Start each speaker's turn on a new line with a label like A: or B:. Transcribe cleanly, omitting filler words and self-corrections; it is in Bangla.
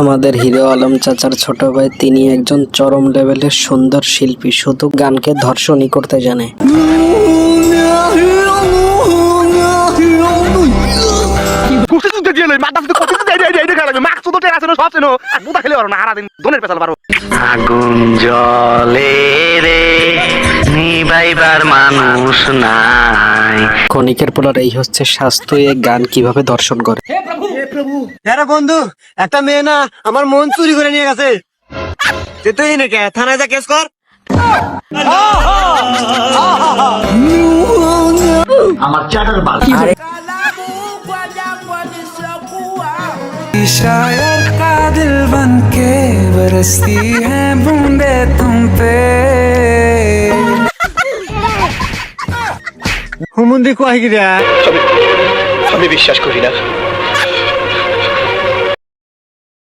A: আমাদের হিরো আলম চাচার ছোট ভাই, তিনি একজন চরম লেভেলের সুন্দর শিল্পী, শুধু গানকে ধর্ষণই করতে জানে।
B: আগুন জলে রে নিভাইবার মানুষ নাই।
A: ক্ষণিকের পোলার এই হচ্ছে স্বাস্থ্য, এ গান কিভাবে ধর্ষণ করে।
C: হ্যাঁ বন্ধু, একটা মেয়ে না আমার মন চুরি করে নিয়ে গেছে। তুই নাকি থানায় যা কেস কর।
B: আমার চাটার বাল।
D: शायर का दिल बन के बरसती है बूंदे तुम पे।
C: হুমুন্দি কয় কি রে?
E: আমি বিশ্বাস করি না।